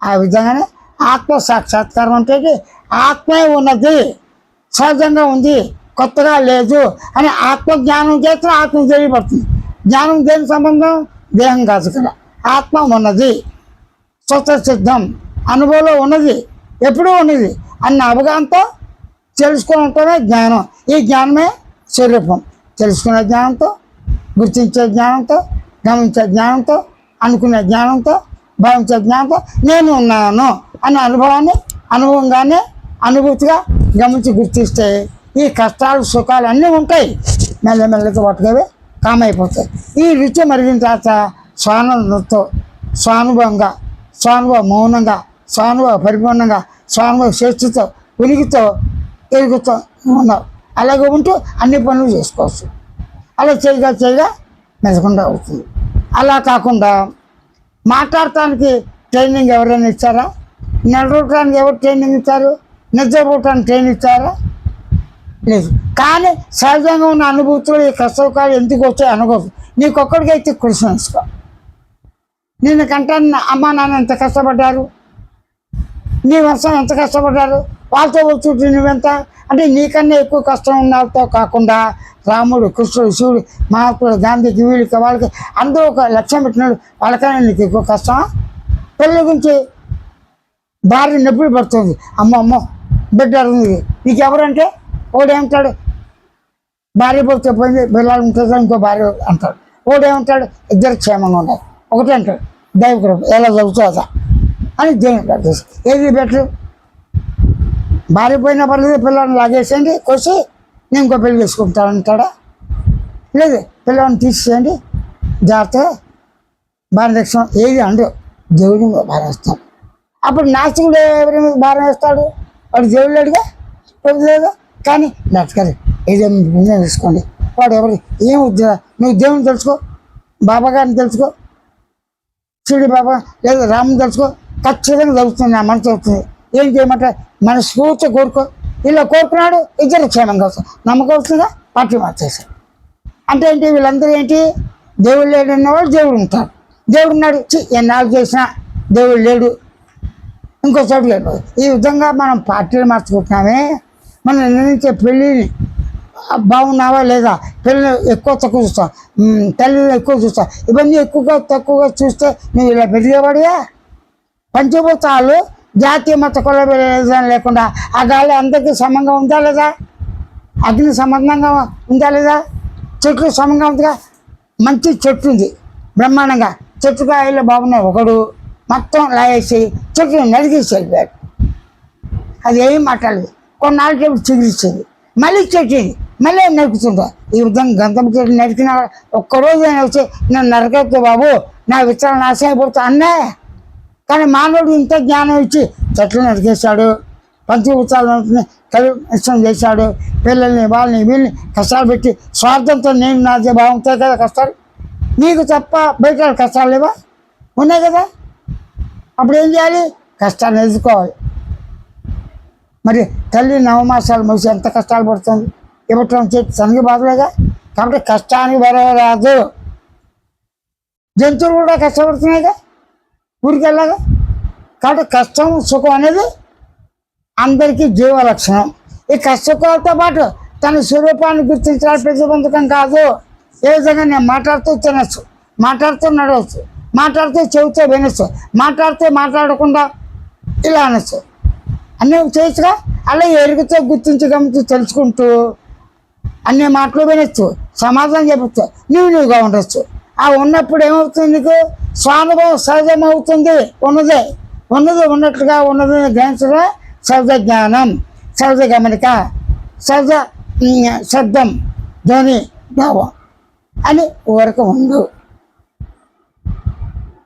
ఆ విధంగానే ఆత్మ సాక్షాత్కారం అంటే ఆత్మే ఉన్నది, సహజంగా ఉంది, కొత్తగా లేదు అని ఆత్మ జ్ఞానం చేస్తే ఆత్మ తెలియబడుతుంది. జ్ఞానం దేని సంబంధం? దేహం కాదు కదా. ఆత్మ ఉన్నది, స్వతసిద్ధం, అనుభవంలో ఉన్నది, ఎప్పుడూ ఉన్నది అన్న అవగాహనతో తెలుసుకుంటమే జ్ఞానం. ఈ జ్ఞానమే స్వరూపం. తెలుసుకునే జ్ఞానంతో, గుర్తించే జ్ఞానంతో, గమనించే జ్ఞానంతో, అనుకునే జ్ఞానంతో, భావించే జ్ఞానంతో నేను ఉన్నాను అనే అనుభవాన్ని అనుభవంగానే అనుభూతిగా గమనించి గుర్తిస్తే ఈ కష్టాలు సుఖాలు అన్నీ ఉంటాయి, మెల్లమెల్లగా పట్టుకవే కామైపోతాయి. ఈ రుచి మరిగిన తర్వాత స్వానందంతో, స్వానుభవంగా, స్వానుభవ మౌనంగా, స్వానుభవ పరిపూర్ణంగా, స్వానుభవ శక్తితో, ఉనికితో, ఎరుగుతో ఉన్నావు. అలాగే ఉంటూ అన్ని పనులు చేసుకోవచ్చు. అలా చేయగా మెదకుండా అవుతుంది. అలా కాకుండా మాట్లాడటానికి ట్రైనింగ్ ఎవరైనా ఇచ్చారా? నడవటానికి ఎవరు ట్రైనింగ్ ఇచ్చారు? నిద్రపోవటానికి ట్రైనింగ్ ఇచ్చారా? లేదు. కానీ సహజంగా ఉన్న అనుభూతులు ఈ కష్టకాలు ఎందుకు వచ్చాయి అనుకోదు. నీకొక్కడికైతే కృషి వేసుకో. నిన్ను కంటే అమ్మ నాన్న ఎంత కష్టపడ్డారు, నీ వర్షం ఎంత కష్టపడ్డారు, వాళ్ళతో వచ్చి నువ్వెంత అంటే నీకన్నా ఎక్కువ కష్టం ఉన్న వాళ్ళతో కాకుండా రాముడు, కృష్ణుడు, శివుడు, మహాత్ముడు, గాంధీకి, వీళ్ళకి, వాళ్ళకి అందరూ ఒక లక్ష్యం పెట్టినాడు. వాళ్ళకన్నా నీకు ఎక్కువ కష్టమా? పిల్లల గురించి భార్య నొప్పులు పడుతుంది, అమ్మో బిడ్డ ఉంది, నీకు ఎవరంటే ఓడేమంటాడు? భార్య పోతే పోయింది, పిల్లలు ఉంటుంది, ఇంకో భార్య అంటాడు. ఓడేమంటాడు? ఇద్దరు క్షేమంగా ఉన్నారు. ఒకటే అంటాడు, దైవకృప ఎలా చదువుతుందా అని దేవుని ప్రార్థన. ఏది బెటర్? భార్య పోయినా పర్లేదు, పిల్లల్ని లాగేసేయండి, కోసి నేను ఇంకో పెళ్లి చేసుకుంటాను అంటాడా? లేదు, పిల్లల్ని తీసేయండి, జాగ్రత్తగా భార్య రక్షణ ఏది అండు, దేవుడి భార్య వేస్తాడు. అప్పుడు నాస్తికుడు ఎవరి మీద భార్య వేస్తాడు? వాడు దేవుడు లేడుగా, లేదు. కానీ డాక్టర్ ఏదో పుణ్యం తీసుకోండి, వాడు ఎవరు ఏం ఉద్యోగం, నువ్వు దేవుని తెలుసుకో, బాబా గారిని తెలుసుకో, షిరిడి బాబా లేదా రాముని తెలుసుకో, ఖచ్చితంగా చదువుతుంది, నా మనసు అవుతుంది. ఏం చేయమంటే మనస్ఫూర్తి కోరుకో. ఇలా కోరుకున్నాడు, ఇద్దరు క్షేమంగా వస్తుంది, నమ్మకం వస్తుందా? పార్టీ మార్చేశారు. అంటే ఏంటి? వీళ్ళందరూ ఏంటి? దేవుడు లేడు అన్నవాళ్ళు దేవుడు ఉంటారు, దేవుడు ఉన్నాడు ఎన్నాళ్ళు చేసినా దేవుడు లేడు, ఇంకో చోటు లేడు. ఈ విధంగా మనం పార్టీలు మార్చుకుంటున్నామే. మనం నిర్ణయించే పెళ్ళిని బాగున్నావా లేదా, పిల్లలు ఎక్కువ తక్కువ చూస్తాం, తల్లిని ఎక్కువ చూస్తాం, ఇవన్నీ ఎక్కువగా తక్కువగా చూస్తే నువ్వు ఇలా పెరిగేవాడియా? పంచభూతాలు జాతీయ మత కుల లేకుండా ఆ గాలి అందరికీ సమంగా ఉందా లేదా? అగ్ని సంబంధంగా ఉందా లేదా? చెట్లు సమంగా ఉందిగా. మంచి చెట్టు ఉంది బ్రహ్మాండంగా, చెట్టు కాయలు బాగున్నాయి, ఒకడు మొత్తం లాగేసి చెట్లు నరికేసి వెళ్ళిపోయాడు. అది ఏం మాట్లాడలేదు. కొన్నాళ్ళకి చిగురిచ్చేది, మళ్ళీ చెట్టేది, మళ్ళీ నరుకుతుంటా. ఈ విధంగా గంధం చెట్టు నరికిన ఒక్కరోజు నేను వచ్చి నన్ను నరకద్దు బాబు, నా విత్తనాలు నాశనం అయిపోతా అన్నా. కానీ మానవుడు ఇంత జ్ఞానం ఇచ్చి చెట్లు నరికేశాడు, పంచభూతాలను కలుషం చేశాడు, పిల్లల్ని వాళ్ళని వీళ్ళని కష్టాలు పెట్టి స్వార్థంతో నేను నాదే బాగుంటాయి కదా కష్టాలు. నీకు తప్ప బయట కష్టాలు లేవా? ఉన్నాయి కదా. అప్పుడు ఏం చేయాలి? కష్టాన్ని ఎదుర్కోవాలి. మరి తల్లి నవమాసాలు మనిషి ఎంత కష్టాలు పడుతుంది, ఇవ్వటం చేతి తనకి బాధలేగా. కాబట్టి కష్టానికి బరవరాదు. జంతువులు కూడా కష్టపడుతున్నాయిగా ఊరికెళ్ళగా. కాబట్టి కష్టం సుఖం అనేది అందరికీ జీవ లక్షణం. ఈ కష్టకాలతో పాటు తన స్వరూపాన్ని గుర్తించాలి, ప్రతిబంధకం కాదు. ఏ విధంగా నేను మాట్లాడుతూ తినచ్చు, మాట్లాడుతూ నడవచ్చు, మాట్లాడుతూ చెబితే వినొచ్చు, మాట్లాడితే మాట్లాడకుండా ఇలా అనొచ్చు, అన్నీ చేయొచ్చుగా. అలా ఎరుగుతో గుర్తించి గమనించి తెలుసుకుంటూ అన్ని మాటలు వినొచ్చు, సమాధానం చెప్పచ్చు, నువ్వుగా ఉండొచ్చు. ఆ ఉన్నప్పుడు ఏమవుతుంది? నీకు స్వానుభవం సహజం అవుతుంది. ఉన్నది ఉన్నట్లుగా ఉన్నదని గ్రహించడం సహజ జ్ఞానం, సహజ గమనిక, సహజ శబ్దం, ధ్వని, భావం అని వరకు ఉండు.